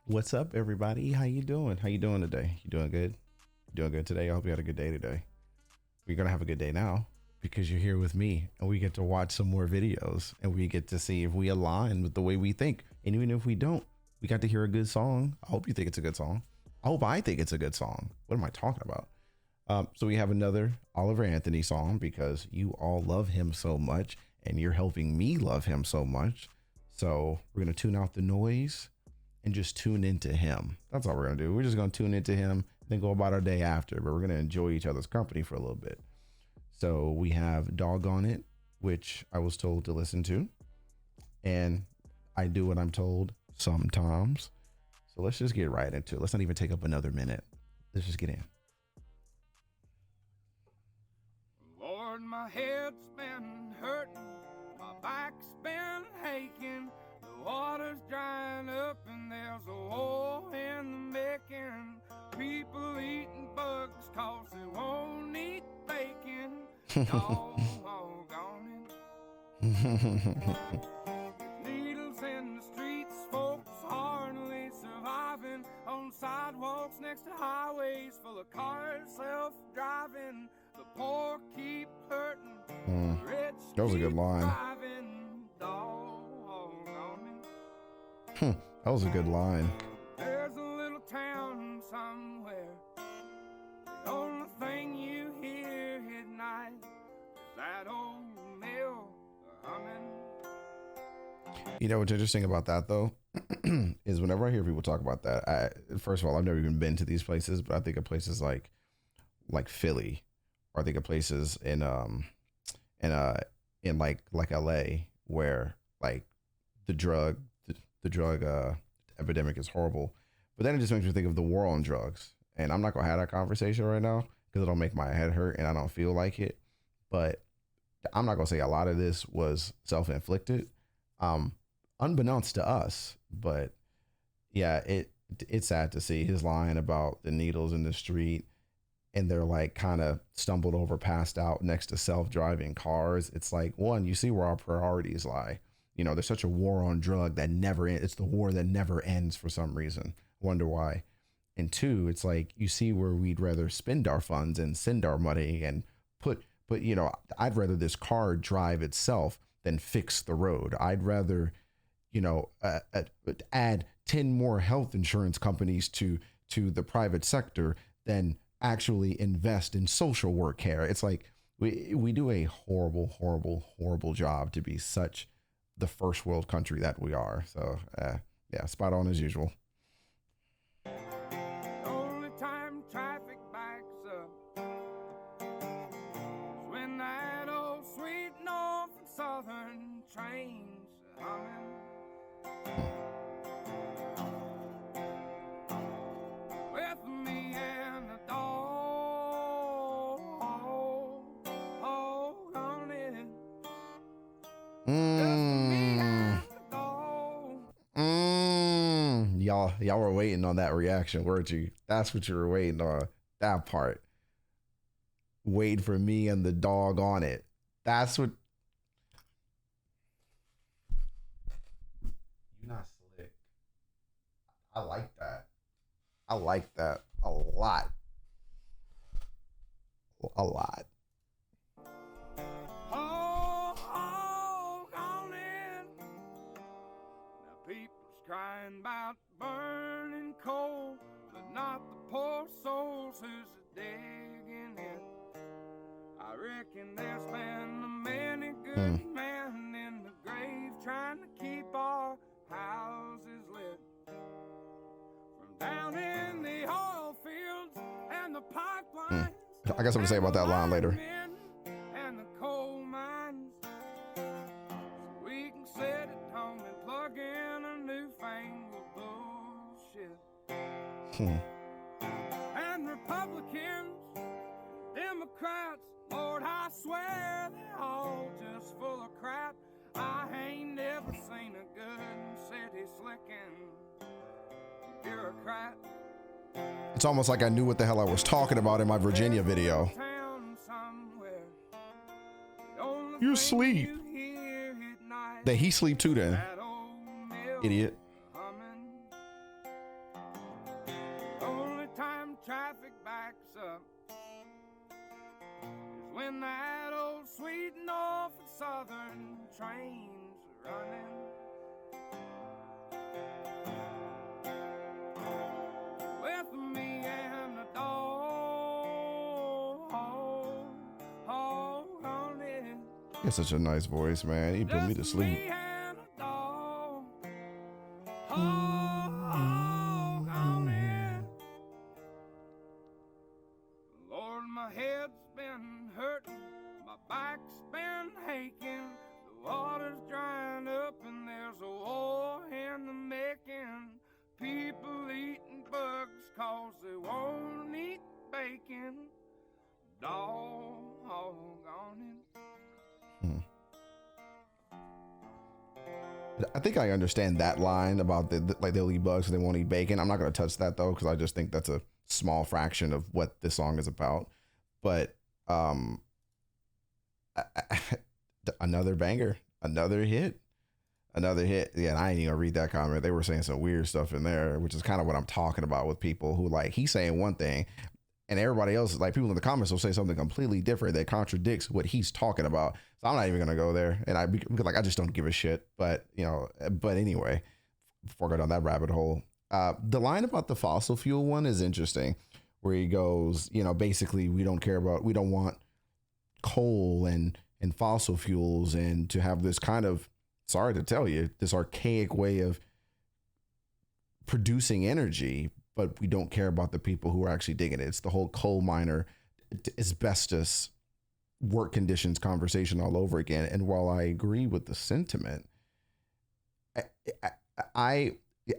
What's up, everybody? How you doing? How you doing today? You doing good? You doing good today? I hope you had a good day today. You're gonna have a good day now because you're here with me, and we get to watch some more videos, and we get to see if we align with the way we think. And even if we don't, we got to hear a good song. I hope you think it's a good song. I hope I think it's a good song. What am I talking about? So we have another Oliver Anthony song because you all love him so much, and you're helping me love him so much. So we're gonna tune out the noise and just tune into him. That's all we're gonna do. We're just gonna tune into him, then go about our day after, but we're gonna enjoy each other's company for a little bit. So we have Doggon It, which I was told to listen to, and I do what I'm told sometimes. So let's just get right into it. Let's not even take up another minute. Let's just get in. Lord, my head's been hurting, my back's been aching, the water's drying up and there's a war in the making. People eating bugs cause they won't eat bacon. Doggone it. Needles in the streets, folks hardly surviving on sidewalks next to highways full of cars self-driving. The poor keep hurting. Rich That was a good line. That was a good line. There's a little town somewhere. The only thing you hear at night is that old mill humming. You know what's interesting about that though is whenever I hear people talk about that, first of all, I've never even been to these places, but I think of places like Philly, or I think of places in like LA where like the drug epidemic is horrible. But then it just makes me think of the war on drugs. And I'm not gonna have that conversation right now because it'll make my head hurt and I don't feel like it. But I'm not gonna say a lot of this was self-inflicted, unbeknownst to us. But yeah, it's sad to see his line about the needles in the street, and they're like kind of stumbled over, passed out next to self-driving cars. It's like, one, you see where our priorities lie. You know, there's such a war on drug that never ends. It's the war that never ends for some reason. Wonder why. And two, it's like you see where we'd rather spend our funds and send our money and put, you know, I'd rather this car drive itself than fix the road. I'd rather, you know, add 10 more health insurance companies to the private sector than actually invest in social work care. It's like we do a horrible job to be such the first world country that we are. So yeah, spot on as usual. Only time traffic backs up is when that old sweet North and Southern trains humming. With me and the dog on it. Y'all were waiting on that reaction, weren't you? That's what you were waiting on. That part. Wait for me and the dog on it. That's what. You're not slick. I like that. I like that a lot. A lot. On it. Now people's crying about burning coal, but not the poor souls who's digging it. I reckon there's been a many good men in the grave trying to keep our houses lit. From down in the oil fields and the pipelines. I got something to say about that line later. And the coal mines. So we can sit at home and plug in a newfangled bullshit. And Republicans, Democrats, Lord, I swear they're all just full of crap. I ain't never seen a good city slicking bureaucrat. It's almost like I knew what the hell I was talking about in my Virginia video. You sleep. That he sleep too then. Idiot. up is when that old sweet Norfolk Southern train's running. With me and the dog on it. He has such a nice voice, man. He put me to sleep. Lord, my head's been hurting, my back's been aching, the water's drying up and there's a war in the making. People eating bugs cause they won't eat bacon. Dog on it. I think I understand that line about like they'll eat bugs, so they won't eat bacon. I'm not going to touch that though, because I just think that's a small fraction of what this song is about. But another banger, another hit. Yeah, and I ain't even gonna read that comment. They were saying some weird stuff in there, which is kind of what I'm talking about with people who like he's saying one thing, and everybody else, like people in the comments, will say something completely different that contradicts what he's talking about. So I'm not even gonna go there, and I just don't give a shit. But but anyway, before I go down that rabbit hole, the line about the fossil fuel one is interesting, where he goes, basically we don't want coal and fossil fuels, and to have this kind of, sorry to tell you, this archaic way of producing energy, but we don't care about the people who are actually digging it. It's the whole coal miner, asbestos, work conditions conversation all over again. And while I agree with the sentiment, I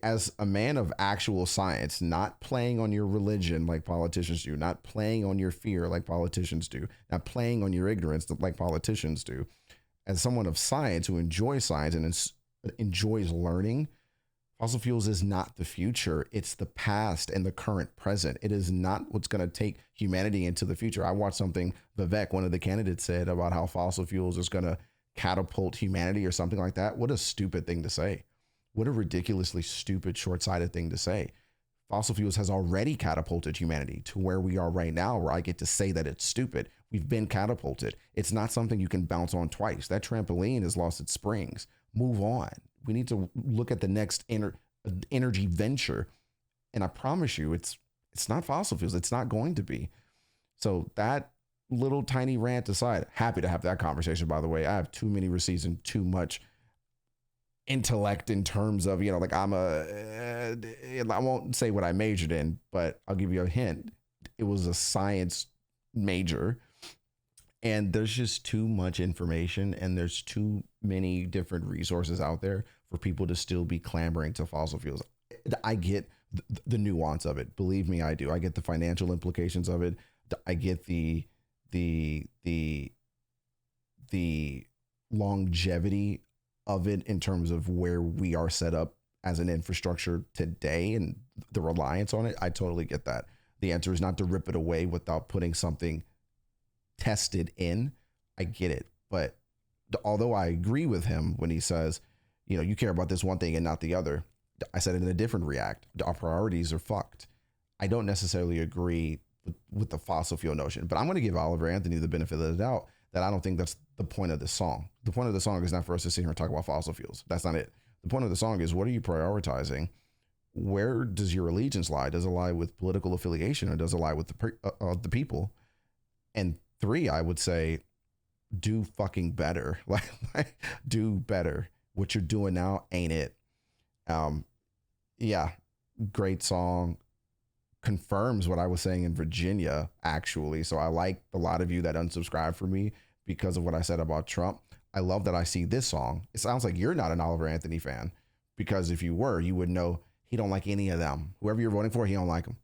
as a man of actual science, not playing on your religion like politicians do, not playing on your fear like politicians do, not playing on your ignorance like politicians do, as someone of science who enjoys science and enjoys learning, fossil fuels is not the future. It's the past and the current present. It is not what's going to take humanity into the future. I watched something Vivek, one of the candidates, said about how fossil fuels is going to catapult humanity or something like that. What a stupid thing to say. What a ridiculously stupid, short-sighted thing to say. Fossil fuels has already catapulted humanity to where we are right now, where I get to say that it's stupid. We've been catapulted. It's not something you can bounce on twice. That trampoline has lost its springs. Move on. We need to look at the next energy venture. And I promise you, it's not fossil fuels. It's not going to be. So that little tiny rant aside, happy to have that conversation, by the way. I have too many receipts and too much intellect in terms of, like I won't say what I majored in, but I'll give you a hint. It was a science major, and there's just too much information and there's too many different resources out there for people to still be clamoring to fossil fuels. I get the nuance of it. Believe me, I do. I get the financial implications of it. I get the longevity of it in terms of where we are set up as an infrastructure today and the reliance on it. I totally get that. The answer is not to rip it away without putting something tested in. I get it. But although I agree with him when he says, you care about this one thing and not the other, I said it in a different react. Our priorities are fucked. I don't necessarily agree with the fossil fuel notion, but I'm going to give Oliver Anthony the benefit of the doubt that I don't think that's the point of the song. The point of the song is not for us to sit here and talk about fossil fuels. That's not it. The point of the song is, what are you prioritizing? Where does your allegiance lie? Does it lie with political affiliation, or does it lie with the people? And 3, I would say, do fucking better. Like do better. What you're doing now ain't it. Yeah, great song. Confirms what I was saying in Virginia, actually. So I like a lot of you that unsubscribed for me because of what I said about Trump. I love that I see this song. It sounds like you're not an Oliver Anthony fan, because if you were, you would know he don't like any of them. Whoever you're voting for, he don't like them.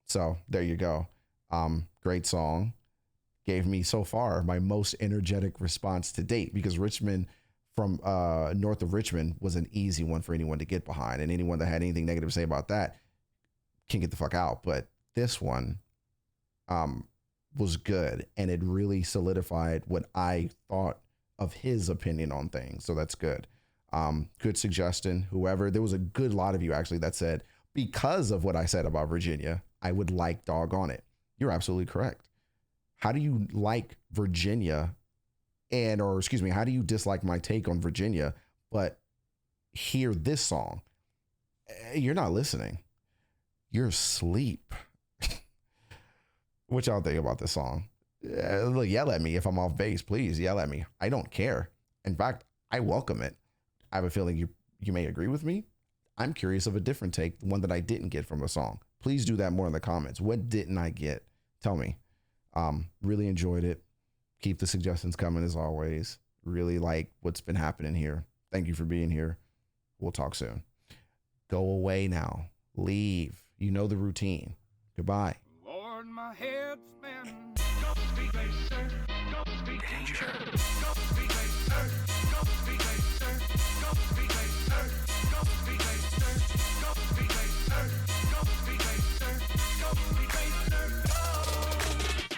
So there you go. Great song. Gave me so far my most energetic response to date, because Richmond, from north of Richmond, was an easy one for anyone to get behind, and anyone that had anything negative to say about that can get the fuck out. But this one was good, and it really solidified what I thought of his opinion on things. So that's good. Good suggestion. Whoever, there was a good lot of you actually that said, because of what I said about Virginia, I would like Dog on It. You're absolutely correct. How do you like Virginia or excuse me, how do you dislike my take on Virginia, but hear this song? You're not listening. You're asleep. What y'all think about this song? Look, yell at me if I'm off base, please yell at me. I don't care. In fact, I welcome it. I have a feeling you may agree with me. I'm curious of a different take, one that I didn't get from a song. Please do that more in the comments. What didn't I get? Tell me. Really enjoyed it. Keep the suggestions coming as always. Really like what's been happening here. Thank you for being here. We'll talk soon. Go away now. Leave. You know the routine. Goodbye. Lord, my head's spinning. Go speed racer, go speed danger.